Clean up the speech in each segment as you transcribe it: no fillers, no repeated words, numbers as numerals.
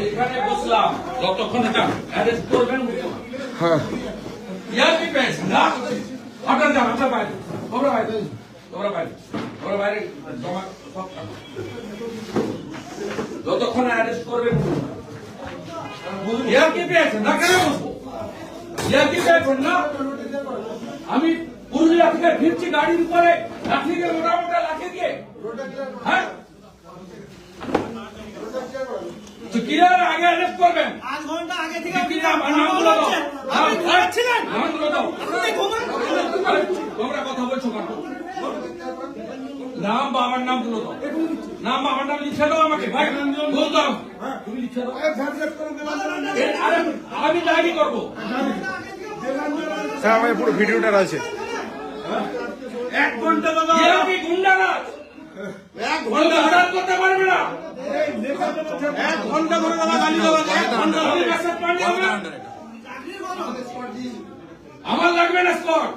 এইখানে বসলাম যতক্ষণ এটা অ্যারেস্ট করবেন। হ্যাঁ ইয়ার কি পেয়েছেন না আপনার যান আপনার বাইরে তোমরা বাইরে তোমরা বাইরে তোমরা বাইরে জমা সব যতক্ষণ অ্যারেস্ট করবেন। ইয়ার কি পেয়েছেন না কেন বসবো ইয়ার কি পেয়েছেন না আমি পুরুলিয়া থেকে ফিরছি গাড়ির উপরে লাঠি দিয়ে মোটামোটা লাঠি দিয়ে হ্যাঁ কিরার আগে অ্যারেস্ট করবেন 5 ঘন্টা আগে থেকে কি নাম নামগুলো দাও আপনি ঘুমাচ্ছিলেন নামগুলো দাও আপনি ঘুমান তোমরা কথা বলছো কেন নাম বাবার নামগুলো দাও নাম বাবার নাম লিখে দাও আমাকে ভাই বলতাম তুমি লিখে দাও আরে আমি ডায়েরি করবো স্যার আমার পুরো ভিডিওটা আছে 1 ঘন্টা দাদা কি গুন্ডারাজ 1 ঘন্টা হঠাৎ করতে পারবে না 1 ঘন্টা ধরে দাদা গালি দেওয়া 1 ঘন্টা আমি মেসেজ পাঠিয়ে হবে আমার লাগবে না স্কট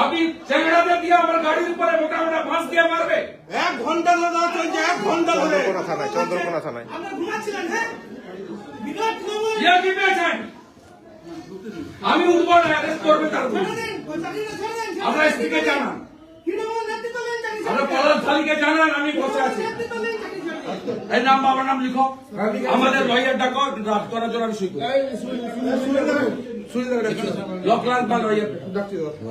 আপনি চেংড়াতে দিয়ে আমার গাড়ির উপরে মোটামোটা বাঁশ দিয়ে মারবে 1 ঘন্টা ধরে দাদা চলছে 1 ঘন্টা ধরে চন্দ্রকোনা থানায় আপনি ঘুমাচ্ছিলেন হ্যাঁ বিরাট তৃণমূল ইয়া কি পেয়েছেন আমি উঠবো না অ্যারেস্ট করবে তার আপনার স্ত্রীকে জানান আপনার পলাশ থালিকে জানান আমি বসে আছি এই নাম বাবার নাম লিখো আমাদের লয়ার ডাকো ড্রাফট করার জন্য আমি সই করি লকলান বা লয়ার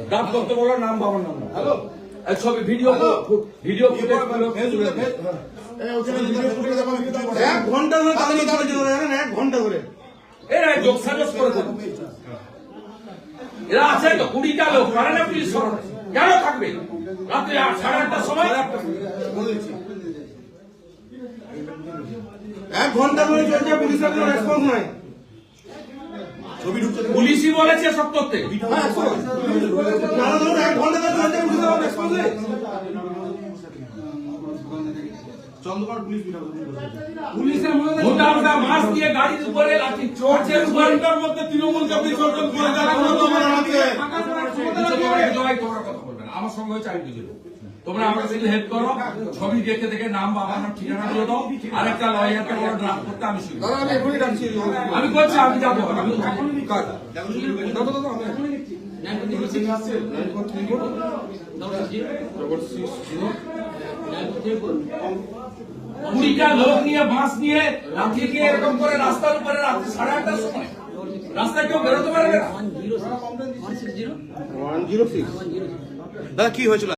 ড্রাফট করতে বলো নাম বাবার নাম হ্যালো এই ছবি ভিডিও ভিডিও ফুটেজ 1 ঘন্টা ধরে গালি দেওয়া জানেন 1 ঘন্টা ধরে এরা যোগ সাজস করে দেবে এরা আছে তো 20টা লোক পারে না পুলিশ সরাতে কেন থাকবে রাত্রে 8:30টার সময় 1 ঘন্টা ধরে চলছে পুলিশের কোনো রেসপন্স নাই পুলিশই বলেছে সব করতে না ধরে 1 ঘন্টা ধরে চলছে পুলিশের রেসপন্স নেই পুলিশের মোটা মোটা মাছ দিয়ে গাড়ির উপরে লাঠি চড়ছে ঘন্টার মধ্যে তৃণমূলকে বিসর্জন করে আমার সঙ্গে হচ্ছে আমি বুঝে তোমরা আমাকে শুধু হেল্প করো ছবি দেখে দেখে নাম বাবার নাম ঠিকানা দিয়ে দাও আরেকটা লয়ারকে বলো ড্রাফট করতে আমি শুরু আমি করছি আমি যাবো কুড়িটা লোক নিয়ে বাঁশ নিয়ে লাঠি দিয়ে এরকম করে রাস্তার উপরে রাত্রি 8:30টার সময় রাস্তায় কেউ বেরোতে পারবে না 106 দাদা কি হয়েছিল